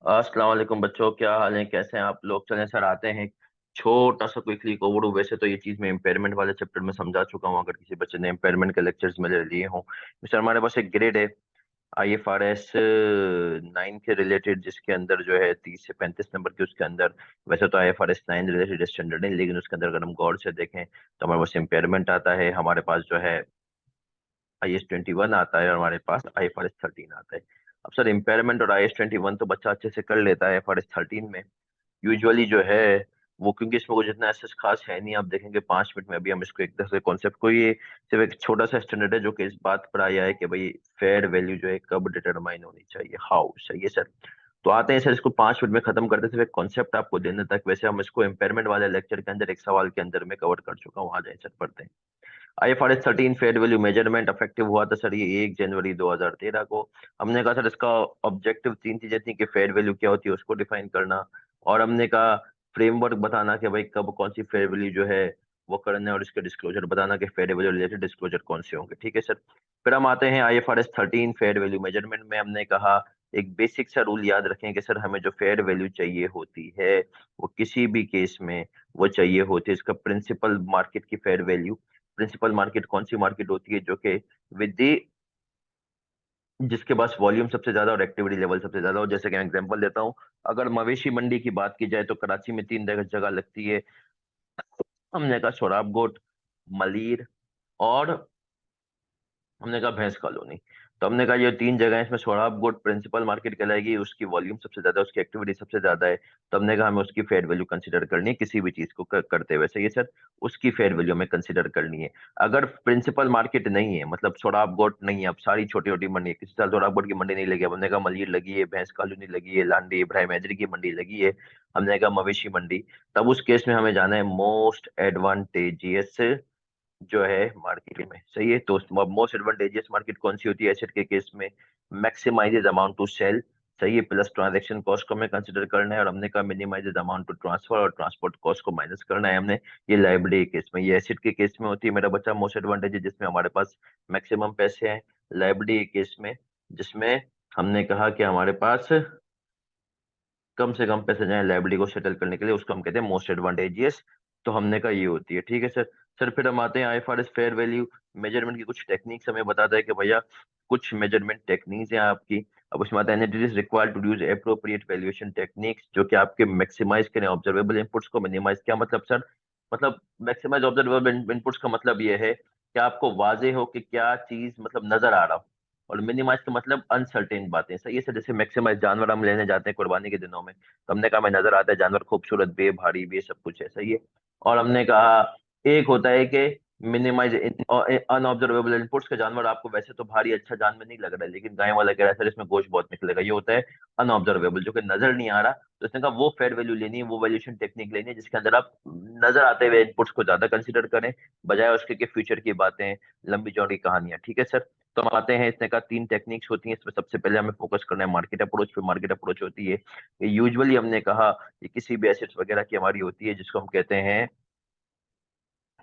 अस्सलाम वालेकुम बच्चों, क्या हाल है? कैसे हैं आप लोग? चलें सर, आते हैं छोटा सा क्विकली ओवरव्यू। वैसे तो ये चीज मैं इम्पेयरमेंट वाले चैप्टर में समझा चुका हूँ, अगर किसी बच्चे ने इम्पेयरमेंट के लेक्चर्स मेरे लिए हों। सर हमारे पास एक ग्रेड है IFRS 9 के रिलेटेड, जिसके अंदर जो है 30 से 35 नंबर के उसके अंदर। वैसे तो IFRS 9 रिलेटेड स्टैंडर्ड है, लेकिन उसके अंदर अगर हम गौर से देखें तो हमारे पास इम्पेयरमेंट आता है, हमारे पास जो है IS 21 आता है, और हमारे पास IFRS 13 आता है। अब सर इम्पेयरमेंट और IS 21 तो बच्चा अच्छे से कर लेता है, IFRS 13 में यूजुअली जो है वो, क्योंकि इसमें कुछ इतना ऐसा खास है नहीं। आप देखेंगे 5 मिनट में अभी हम इसको एक तरह से कॉन्सेप्ट को, ये सिर्फ एक छोटा सा स्टैंडर्ड है जो कि इस बात पर आया है कि भाई फेयर वैल्यू जो है कब डिटरमाइन होनी चाहिए, हाउ। सही है सर। तो आते हैं सर, इसको 5 मिनट में खत्म करते हैं, सिर्फ एक कॉन्सेप्ट आपको देने तक। वैसे हम इसको इम्पेयरमेंट वाले लेक्चर के अंदर एक सवाल के अंदर में कवर कर चुका हूँ। आ जाए सर, पढ़ते हैं। IFRS 13 fair value measurement effective हुआ था सर ये 1 जनवरी 2013 को। हमने कहा सर इसका ऑब्जेक्टिव तीन चीजें थी कि फेयर वैल्यू क्या होती है उसको डिफाइन करना, और हमने कहा फ्रेमवर्क बताना कि भाई कब कौन सी फेयर वैल्यू जो है वो करना है, और इसके डिस्क्लोजर बताना कि फेयर वैल्यू रिलेटेड डिस्क्लोजर कौन से होंगे। ठीक है सर। फिर हम आते हैं IFRS 13 फेयर वैल्यू मेजरमेंट में। हमने कहा एक बेसिक सा रूल याद रखें कि सर हमें जो फेयर वैल्यू चाहिए होती है वो किसी भी केस में वो चाहिए होती है इसका प्रिंसिपल मार्केट की फेयर वैल्यू। प्रिंसिपल मार्केट कौन सी मार्केट होती है? जो कि विद जिसके पास वॉल्यूम सबसे ज्यादा और एक्टिविटी लेवल सबसे ज्यादा हो। जैसे कि मैं एग्जांपल देता हूँ, अगर मवेशी मंडी की बात की जाए तो कराची में 3 जगह लगती है। हमने कहा सोराब गोट, मलीर, और हमने कहा भैंस कॉलोनी। तो हमने कहा ये 3 जगह इसमें सोराब गोट प्रिंसिपल मार्केट कहलाएगी, उसकी वॉल्यूम सबसे ज्यादा है, उसकी एक्टिविटी सबसे ज्यादा है। तो हमने कहा हमें उसकी फेयर वैल्यू कंसीडर करनी है किसी भी चीज को करते हुए। सही है सर। उसकी फेयर वैल्यू हमें कंसीडर करनी है। अगर प्रिंसिपल मार्केट नहीं है, मतलब सोराब गोट नहीं है, अब सारी छोटी छोटी मंडी है, किसी साल सोराब गोट की मंडी नहीं लगी, अब हमने कहा मलीर लगी है, भैंस कॉलोनी लगी है, लांडी इब्राहिम हैदरी की मंडी लगी है, हमने कहा मवेशी मंडी। तब उस केस में हमें जाना है मोस्ट एडवांटेजियस जो है मार्केट में। सही है। तो मोस्ट एडवांटेजियस मार्केट कौन सी होती है एसेट के केस में? मैक्सिमाइजेज अमाउंट टू सेल। सही है। प्लस ट्रांजैक्शन कॉस्ट को हमें कंसिडर करना है, और हमने कहा मिनिमाइजेज अमाउंट टू ट्रांसफर, और ट्रांसपोर्ट कॉस्ट को माइनस करना है हमने। ये लायबिलिटी के केस में, ये एसेट के केस में होती है मेरा बच्चा मोस्ट एडवांटेज, जिसमें हमारे पास मैक्सिमम पैसे हैं। लायबिलिटी के केस में, जिसमें हमने कहा कि हमारे पास कम से कम पैसे जाए लाइबिलिटी को सेटल करने के लिए, उसको हम कहते हैं मोस्ट एडवांटेजियस। तो हमने कहा ये होती है। ठीक है सर। सर फिर हम आते हैं IFRS फेयर वैल्यू मेजरमेंट की कुछ टेक्निक्स। हमें बताता है कि भैया कुछ मेजरमेंट टेक्निक्स हैं आपकी। अब उसमें आता है it is required to use appropriate valuation techniques, जो कि आपके मैक्सिमाइज करें ऑब्जर्वेबल इनपुट्स को। मिनिमाइज क्या मतलब सर? मतलब मैक्सिमाइज ऑब्जर्वेबल इनपुट्स का मतलब ये है कि आपको वाजे हो कि क्या चीज मतलब नजर आ रहा हो, और मिनिमाइज का मतलब अनसर्टेन बातें। सही है सर। जैसे मैक्सिमाइज जानवर हम लेने जाते हैं कुर्बानी के दिनों में, तो हमने कहा हमें नजर आता है जानवर खूबसूरत, बे भारी, बे सब कुछ है। सही है। और हमने कहा एक होता है कि मिनिमाइज अनऑब्जर्वेबल इनपुट्स का, जानवर आपको वैसे तो भारी अच्छा जानवर नहीं लग रहा है, लेकिन गाय वाला कह रहा है सर इसमें गोश्त बहुत निकलेगा, ये होता है अनऑब्जर्वेबल, जो कि नजर नहीं आ रहा। तो इसने कहा वो फेयर वैल्यू लेनी है, वो वैल्यूएशन टेक्निक लेनी है जिसके अंदर आप नजर आते हुए इनपुट्स को ज्यादा कंसिडर करें, बजाय उसके कि फ्यूचर की बातें, लंबी चौड़ी कहानियां। ठीक है सर। तो हम आते हैं, इसने कहा 3 टेक्निक्स होती हैं इसमें। सबसे पहले हमें फोकस करना है मार्केट अप्रोच पे। मार्केट अप्रोच होती है यूजुअली, हमने कहा ये किसी भी एसेट्स वगैरह की हमारी होती है, जिसको हम कहते हैं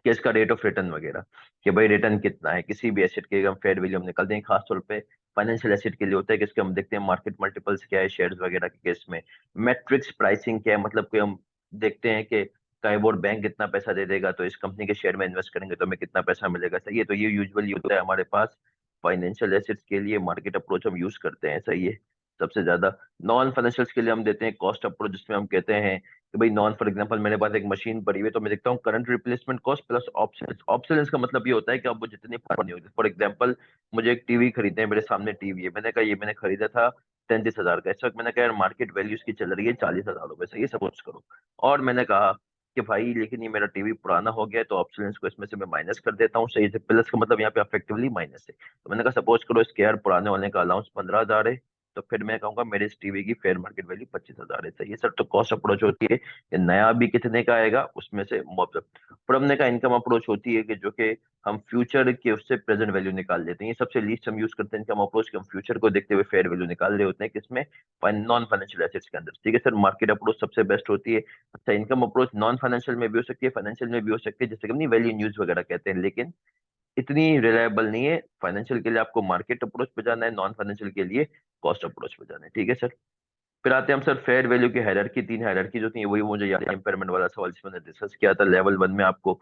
कि इसका रेट ऑफ रिटर्न वगैरह, कि भाई रिटर्न कितना है किसी भी एसेट के। हम फेयर वैल्यू हम निकालते हैं खासतौर पे फाइनेंशियल एसेट के लिए होता है कि इसके हम देखते हैं मार्केट मल्टीपल्स क्या है शेयर्स वगैरह के केस में। मैट्रिक्स प्राइसिंग क्या है? मतलब कि हम देखते हैं कि काइबोर्ड बैंक कितना पैसा दे देगा, तो इस कंपनी के शेयर में इन्वेस्ट करेंगे तो हमें कितना पैसा मिलेगा। सही है। तो ये यूजुअली होता है हमारे पास फाइनेंशियल एसेट्स के लिए मार्केट अप्रोच हम यूज करते हैं। सही है। सबसे ज्यादा नॉन फाइनेंशियल्स के लिए हम देते हैं कॉस्ट अप्रोच, जिसमें हम कहते हैं कि भाई नॉन, फॉर एग्जांपल मेरे पास एक मशीन पड़ी हुई है, तो मैं देखता हूँ current replacement cost plus options. Options का मतलब ये होता है कि अब वो जितनी पुरानी होगी, फॉर एग्जांपल मुझे एक टीवी खरीदना है, मेरे सामने टीवी है, मैंने कहा ये मैंने खरीदा था 33,000 का, इस वक्त मैंने कहा यार मार्केट वैल्यू इसकी चल रही है 40,000 रुपए से, ये सपोज करो। और मैंने कहा कि भाई लेकिन ये मेरा टीवी पुराना हो गया है, तो ऑप्शंस को इसमें से मैं माइनस कर देता हूँ। सही से। प्लस का मतलब यहाँ पे अफेक्टिवली माइनस है। तो मैंने कहा सपोज करो इसके यार पुराने होने का अलाउंस 15,000 है, तो फिर मैं कहूंगा मेरे इस टीवी की फेयर मार्केट वैल्यू 25,000 है। सही है सर। तो कॉस्ट अप्रोच होती है कि नया भी कितने का आएगा उसमें से मुआवजा। फिर हमने कहा इनकम अप्रोच होती है कि जो कि हम फ्यूचर के उससे प्रेजेंट वैल्यू निकाल लेते हैं। ये सबसे लीस्ट हम यूज करते हैं इनकम अप्रोच के, हम फ्यूचर को देखते हुए फेयर वैल्यू निकाल रहे होते हैं किसमें? नॉन फाइनेंशियल एसेट्स के अंदर। ठीक है सर। मार्केट अप्रोच सबसे बेस्ट होती है। अच्छा, इनकम अप्रोच नॉन फाइनेंशियल में भी हो सकती है, फाइनेंशियल में भी हो सकती है, जैसे कि वैल्यू इन यूज वगैरह कहते हैं, लेकिन इतनी रिलायबल नहीं है। फाइनेंशियल के लिए आपको मार्केट अप्रोच पे जाना है, नॉन फाइनेंशियल के लिए कॉस्ट अप्रोच पे जाना है। ठीक है सर। फिर आते हैं हम सर फेयर वैल्यू की हायरार्की, तीन हायरार्की जो थी वही मुझे याद है, इम्पेयरमेंट वाला सवाल जिसमें मैंने डिस्कस किया था। लेवल वन में आपको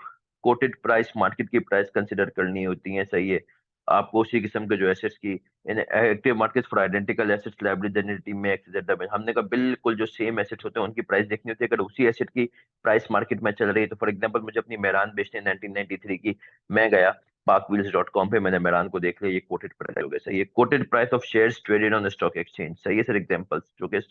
कोटेड प्राइस, मार्केट की प्राइस कंसिडर करनी होती है, सही है। आपको उसी किस्म के जो एसेट्स की इन active market for identical assets liability में हमने कहा बिल्कुल जो सेम एसेट्स होते हैं उनकी प्राइस देखनी होती है। अगर उसी एसेट की प्राइस मार्केट में चल रही है, तो फॉर एग्जांपल मुझे अपनी मेरान बेचनी है 1993 की, मैं गया parkwheels.com पे, मैंने मेरान को देख लिया, ये कोटेड प्राइस हो गया, सही है। Coated price of shares traded on stock exchange, सही है सर। एग्जांपल्स जो कि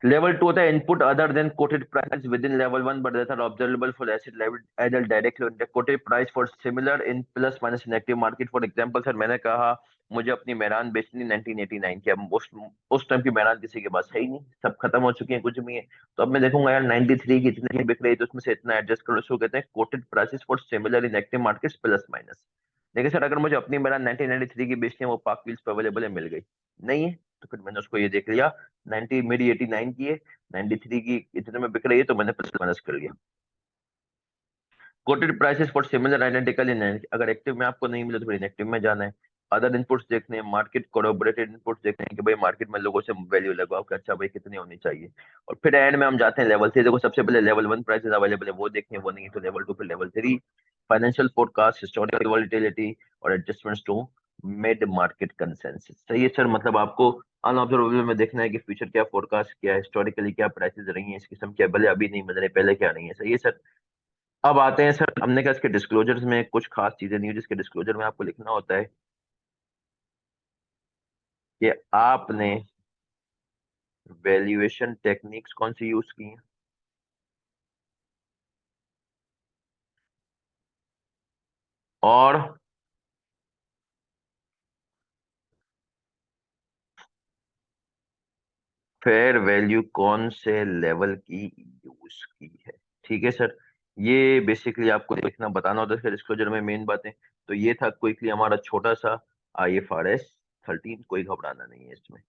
लेवल टू होता है input other than quoted price with in level one but that are observable for asset level either directly quoted price for similar in plus minus in active market. For example sir मैंने कहा मुझे अपनी मेरान बेचनी 1989 की, अब उस time की मेरान किसी के पास है ही नहीं, सब खत्म हो चुकी है, कुछ भी है। तो अब मैं देखूंगा यार 93 की इतनी की बिक रही है, तो उसमें से इतना एडजस्ट करो, उसको कहते हैं coated prices for similar in active markets plus minus. देखिए सर अगर मुझे अपनी मेरान 1993 की बेचनी है, वो पाक व्हील्स पे अवेलेबल है, मिल गई नहीं है, तो फिर मैंने उसको ये देख लिया 90 मेरी 89 की है, 93 की इतने में बिक रही है, तो मैंने प्लस माइनस कर लिया। Coated prices for similar identical in, अगर एक्टिव में आपको नहीं मिले तो फिर इनएक्टिव में जाना है। अदर इनपुट्स देखने हैं, मार्केट कोरोबोरेटेड इनपुट्स देखने हैं कि भाई मार्केट में लोगों से वैल्यू लगाओ कि अच्छा भाई कितनी होनी चाहिए। और फिर एंड में हम जाते हैं लेवल थ्री। देखो सबसे पहले लेवल वन प्राइसेस अवेलेबल है वो देखने हैं, वो नहीं है तो लेवल टू, फिर level three financial forecast, historical volatility और adjustments to mid market consensus, सही है सर। मतलब आपको अनऑब्जर्वेबल में देखना है कि फ्यूचर क्या फोरकास्ट किया है, हिस्टोरिकली क्या प्राइसेस रही हैं इस किस्म के, भले अभी नहीं मिल रहे, पहले क्या नहीं है, सही है सर। अब आते हैं सर, हमने कहा इसके डिस्क्लोजर्स में कुछ खास चीजें नहीं है जिसके डिस्क्लोजर में आपको लिखना होता है कि आपने वैल्यूएशन टेक्निक्स कौन सी यूज की हैं, और फेयर वैल्यू कौन से लेवल की यूज की है। ठीक है सर, ये बेसिकली आपको लिखना बताना होता है इसके डिस्क्लोजर में, मेन बातें। तो ये था क्विकली हमारा छोटा सा IFRS 13, कोई घबराना नहीं है इसमें।